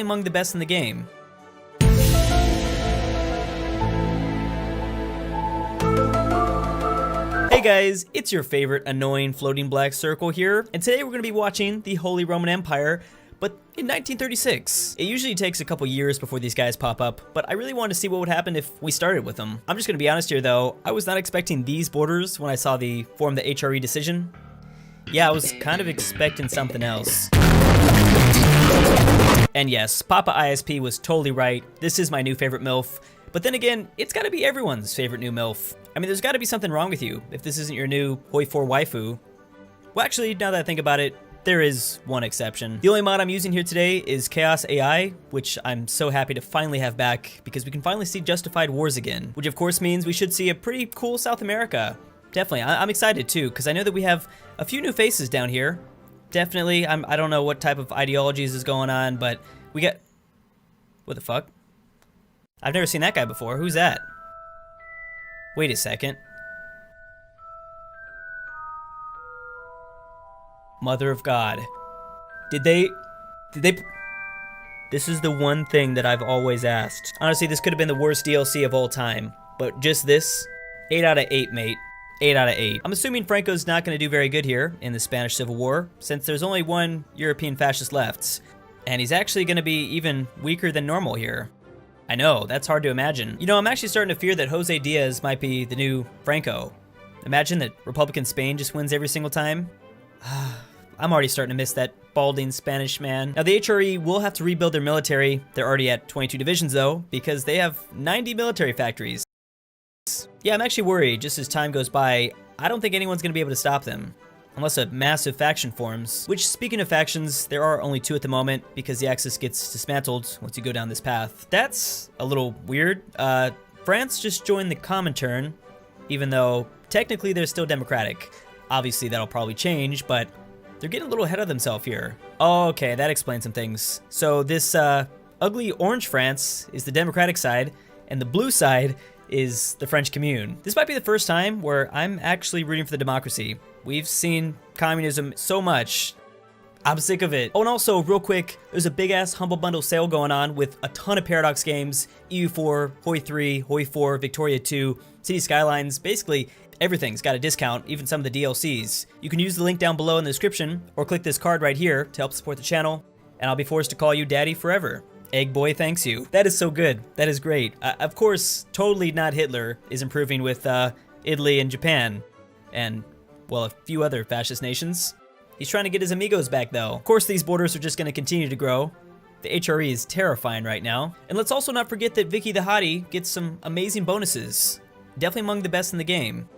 among the best in the game. Hey guys, it's your favorite annoying floating black circle here, and today we're going to be watching the Holy Roman Empire, but in 1936. It usually takes a couple years before these guys pop up, but I really wanted to see what would happen if we started with them. I'm just going to be honest here though, I was not expecting these borders when I saw the form the HRE decision. Yeah, I was kind of expecting something else. And yes, Papa ISP was totally right. This is my new favorite MILF. But then again, it's gotta be everyone's favorite new MILF. I mean, there's gotta be something wrong with you if this isn't your new HOI4 waifu. Well, actually, now that I think about it, there is one exception. The only mod I'm using here today is Chaos AI, which I'm so happy to finally have back because we can finally see justified wars again, which of course means we should see a pretty cool South America. Definitely, I'm excited too, because I know that we have a few new faces down here. Definitely, I don't know what type of ideologies is going on, but we got... What the fuck? I've never seen that guy before. Who's that? Wait a second. Mother of God. Did they... This is the one thing that I've always asked. Honestly, this could have been the worst DLC of all time, but just this, 8 out of 8, mate. 8 out of 8. I'm assuming Franco's not going to do very good here in the Spanish Civil War, since there's only one European fascist left, and he's actually going to be even weaker than normal here. I know, that's hard to imagine. You know, I'm actually starting to fear that Jose Diaz might be the new Franco. Imagine that Republican Spain just wins every single time. I'm already starting to miss that balding Spanish man. Now, the HRE will have to rebuild their military. They're already at 22 divisions, though, because they have 90 military factories. Yeah, I'm actually worried, just as time goes by, I don't think anyone's going to be able to stop them. Unless a massive faction forms. Which, speaking of factions, there are only 2 at the moment, because the Axis gets dismantled once you go down this path. That's a little weird. France just joined the Comintern, even though technically they're still democratic. Obviously that'll probably change, but they're getting a little ahead of themselves here. Oh, okay, that explains some things. So this ugly orange France is the democratic side, and the blue side is the French Commune. This might be the first time where I'm actually rooting for the democracy. We've seen communism so much. I'm sick of it. Oh, and also, real quick, there's a big-ass Humble Bundle sale going on with a ton of Paradox games, EU4, HOI3, HOI4, Victoria 2, City Skylines. Basically, everything's got a discount, even some of the DLCs. You can use the link down below in the description, or click this card right here to help support the channel, and I'll be forced to call you Daddy forever. Egg Boy thanks you. That is so good. That is great. Of course, totally not Hitler is improving with Italy and Japan, and, well, a few other fascist nations. He's trying to get his amigos back, though. Of course, these borders are just going to continue to grow. The HRE is terrifying right now. And let's also not forget that Vicky the Hottie gets some amazing bonuses. Definitely among the best in the game.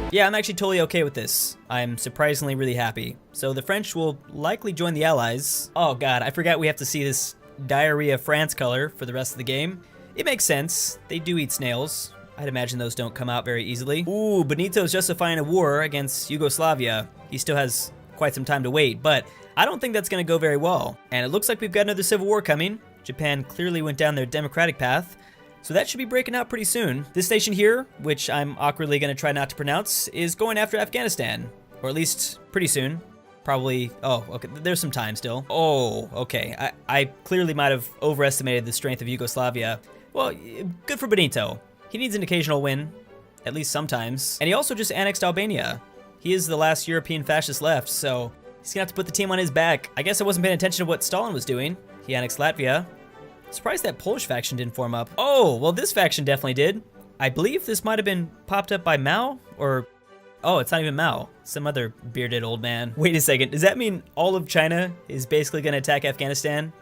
Yeah, I'm actually totally okay with this. I'm surprisingly really happy. So the French will likely join the Allies. Oh god, I forgot we have to see this Diarrhea France color for the rest of the game. It makes sense. They do eat snails. I'd imagine those don't come out very easily. Ooh, Benito's justifying a war against Yugoslavia. He still has quite some time to wait, but I don't think that's gonna go very well. And it looks like we've got another civil war coming. Japan clearly went down their democratic path. So that should be breaking out pretty soon. This nation here, which I'm awkwardly going to try not to pronounce, is going after Afghanistan. Or at least pretty soon. Probably, oh, okay, there's some time still. Oh, okay, I clearly might have overestimated the strength of Yugoslavia. Well, good for Benito. He needs an occasional win, at least sometimes. And he also just annexed Albania. He is the last European fascist left, so he's going to have to put the team on his back. I guess I wasn't paying attention to what Stalin was doing. He annexed Latvia. Surprised that Polish faction didn't form up. Oh, well this faction definitely did. I believe this might have been popped up by Mao, or... Oh, it's not even Mao. Some other bearded old man. Wait a second, does that mean all of China is basically gonna attack Afghanistan?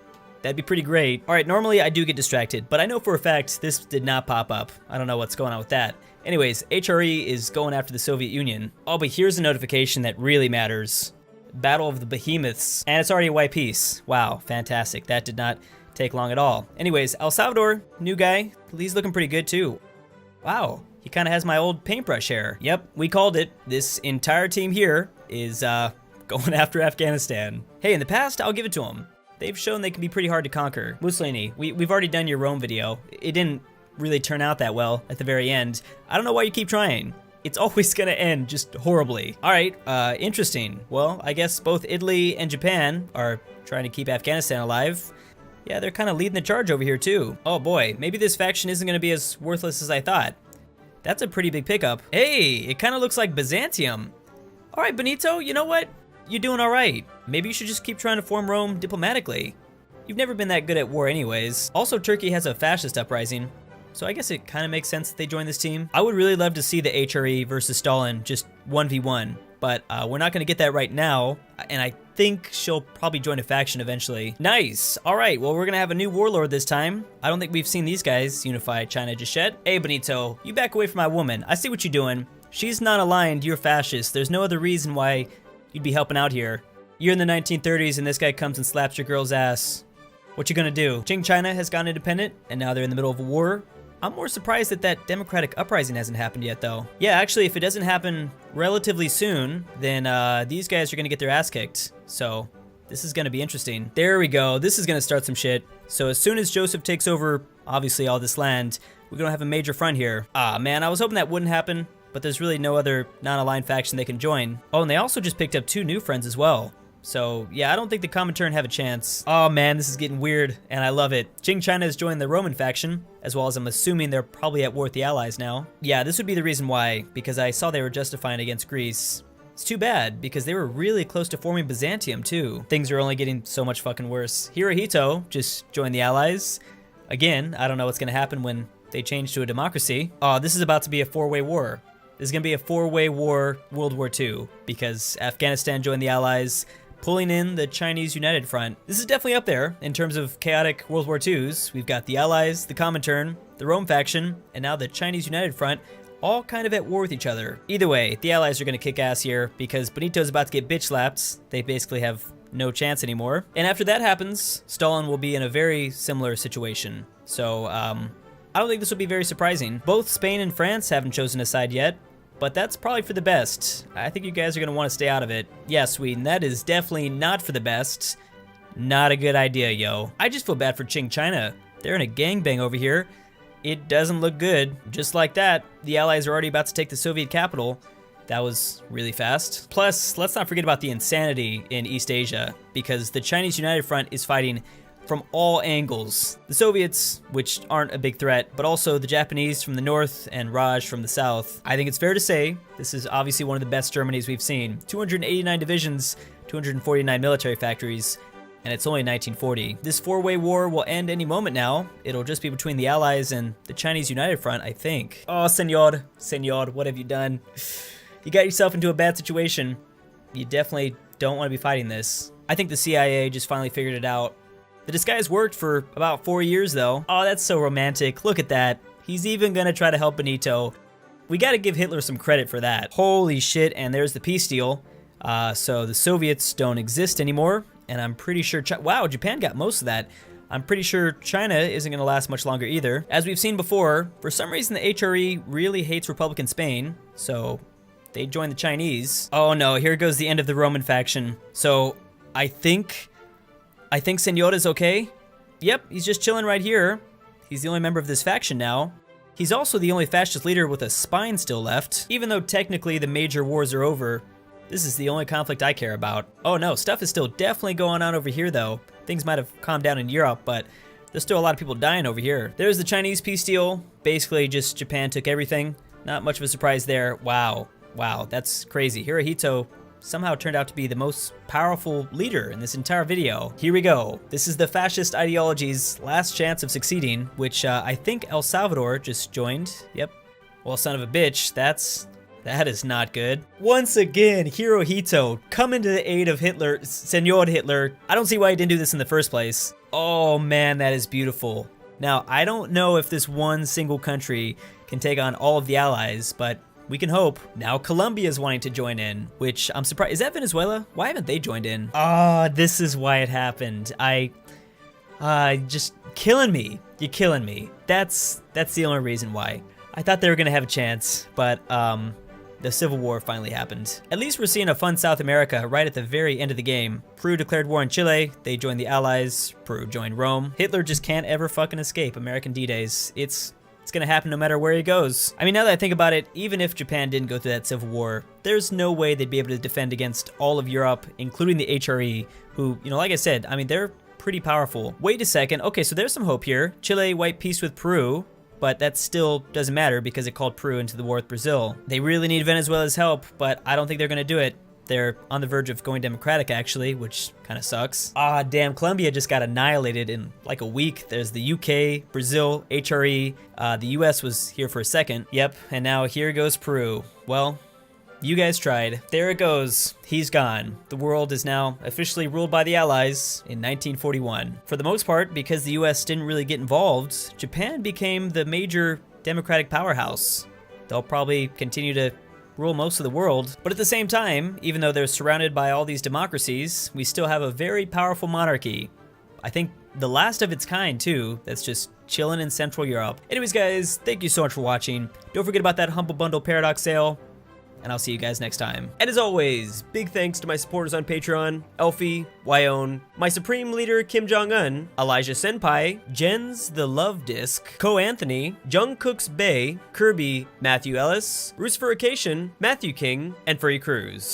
That'd be pretty great. All right, normally I do get distracted, but I know for a fact this did not pop up. I don't know what's going on with that. Anyways, HRE is going after the Soviet Union. Oh, but here's a notification that really matters. Battle of the Behemoths, and it's already a white piece. Wow, fantastic. That did not take long at all. Anyways, El Salvador, new guy. He's looking pretty good too. Wow, he kind of has my old paintbrush hair. Yep, we called it. This entire team here is going after Afghanistan. Hey, in the past, I'll give it to them. They've shown they can be pretty hard to conquer. Mussolini, we've already done your Rome video. It didn't really turn out that well at the very end. I don't know why you keep trying. it's always gonna end just horribly. All right, interesting. Well, I guess both Italy and Japan are trying to keep Afghanistan alive. Yeah, they're kind of leading the charge over here too. Oh boy, maybe this faction isn't gonna be as worthless as I thought. That's a pretty big pickup. Hey, it kind of looks like Byzantium. All right, Benito, you know what? You're doing all right. Maybe you should just keep trying to form Rome diplomatically. You've never been that good at war anyways. Also, Turkey has a fascist uprising, so I guess it kind of makes sense that they join this team. I would really love to see the HRE versus Stalin just 1v1, but we're not gonna get that right now, and I think she'll probably join a faction eventually. Nice, all right, well, we're gonna have a new warlord this time. I don't think we've seen these guys unify China just yet. Hey, Benito, you back away from my woman. I see what you're doing. She's not aligned, you're fascist. There's no other reason why you'd be helping out here. You're in the 1930s and this guy comes and slaps your girl's ass. What you gonna do? Qing China has gone independent, and now they're in the middle of a war. I'm more surprised that that democratic uprising hasn't happened yet, though. Yeah, actually, if it doesn't happen relatively soon, then these guys are gonna get their ass kicked. So this is gonna be interesting. There we go. This is gonna start some shit. So as soon as Joseph takes over, obviously, all this land, we're gonna have a major front here. Ah, man, I was hoping that wouldn't happen, but there's really no other non-aligned faction they can join. Oh, and they also just picked up 2 new friends as well. So, yeah, I don't think the Comintern have a chance. Oh man, this is getting weird, and I love it. Qing China has joined the Roman faction, as well as I'm assuming they're probably at war with the Allies now. Yeah, this would be the reason why, because I saw they were justifying against Greece. It's too bad, because they were really close to forming Byzantium, too. Things are only getting so much fucking worse. Hirohito just joined the Allies. Again, I don't know what's gonna happen when they change to a democracy. Oh, this is about to be a 4-way war. This is gonna be a 4-way war, World War II, because Afghanistan joined the Allies, pulling in the Chinese United Front. This is definitely up there in terms of chaotic World War IIs. We've got the Allies, the Comintern, the Rome faction, and now the Chinese United Front, all kind of at war with each other. Either way, the Allies are gonna kick ass here because Benito's about to get bitch slapped. They basically have no chance anymore. And after that happens, Stalin will be in a very similar situation. So, I don't think this will be very surprising. Both Spain and France haven't chosen a side yet, but that's probably for the best. I think you guys are gonna wanna stay out of it. Yeah, Sweden, that is definitely not for the best. Not a good idea, yo. I just feel bad for Qing China. They're in a gangbang over here. It doesn't look good. Just like that, the Allies are already about to take the Soviet capital. That was really fast. Plus, let's not forget about the insanity in East Asia, because the Chinese United Front is fighting from all angles. The Soviets, which aren't a big threat, but also the Japanese from the north and Raj from the south. I think it's fair to say this is obviously one of the best Germanys we've seen. 289 divisions, 249 military factories, and it's only 1940. This 4-way war will end any moment now. It'll just be between the Allies and the Chinese United Front, I think. Oh, Senor, what have you done? You got yourself into a bad situation. You definitely don't want to be fighting this. I think the CIA just finally figured it out. The disguise worked for about 4 years, though. Oh, that's so romantic. Look at that. He's even gonna try to help Benito. We gotta give Hitler some credit for that. Holy shit, and there's the peace deal. So the Soviets don't exist anymore, and I'm pretty sure... Wow, Japan got most of that. I'm pretty sure China isn't gonna last much longer either. As we've seen before, for some reason the HRE really hates Republican Spain, so they joined the Chinese. Oh no, here goes the end of the Roman faction. So I think Senyora's okay. Yep, he's just chilling right here. He's the only member of this faction now. He's also the only fascist leader with a spine still left. Even though technically the major wars are over, this is the only conflict I care about. Oh no, stuff is still definitely going on over here though. Things might have calmed down in Europe, but there's still a lot of people dying over here. There's the Chinese peace deal. Basically just Japan took everything. Not much of a surprise there. Wow, that's crazy. Hirohito somehow turned out to be the most powerful leader in this entire video. Here we go. This is the fascist ideology's last chance of succeeding, which I think El Salvador just joined. Yep. Well, son of a bitch, that is not good. Once again, Hirohito coming to the aid of Hitler, Senor Hitler. I don't see why he didn't do this in the first place. Oh man, that is beautiful. Now, I don't know if this one single country can take on all of the allies, but we can hope. Now Colombia's wanting to join in, which I'm surprised. Is that Venezuela? Why haven't they joined in? Ah, this is why it happened. Just killing me. You're killing me. That's the only reason why. I thought they were gonna have a chance, but the Civil War finally happened. At least we're seeing a fun South America right at the very end of the game. Peru declared war on Chile. They joined the Allies. Peru joined Rome. Hitler just can't ever fucking escape American D-Days. It's It's gonna happen no matter where he goes. I mean, now that I think about it, even if Japan didn't go through that civil war, there's no way they'd be able to defend against all of Europe, including the HRE, who, you know, like I said, I mean, they're pretty powerful. Wait a second. Okay, so there's some hope here. Chile white peace with Peru, but that still doesn't matter because it called Peru into the war with Brazil. They really need Venezuela's help, but I don't think they're gonna do it. They're on the verge of going democratic, actually, which kind of sucks. Ah, damn, Colombia just got annihilated in like a week. There's the UK, Brazil, HRE. The US was here for a second. Yep, and now here goes Peru. Well, you guys tried. There it goes. He's gone. The world is now officially ruled by the Allies in 1941. For the most part, because the US didn't really get involved, Japan became the major democratic powerhouse. They'll probably continue to rule most of the world, but at the same time, even though they're surrounded by all these democracies, we still have a very powerful monarchy. I think the last of its kind, too, that's just chilling in Central Europe. Anyways, guys, thank you so much for watching. Don't forget about that Humble Bundle Paradox sale, and I'll see you guys next time. And as always, big thanks to my supporters on Patreon, Elfie, Wyon, my Supreme Leader Kim Jong-un, Elijah Senpai, Jens the Love Disc, Ko Anthony, Jungkook's Bay, Kirby, Matthew Ellis, Roosferication, Matthew King, and Furry Cruz.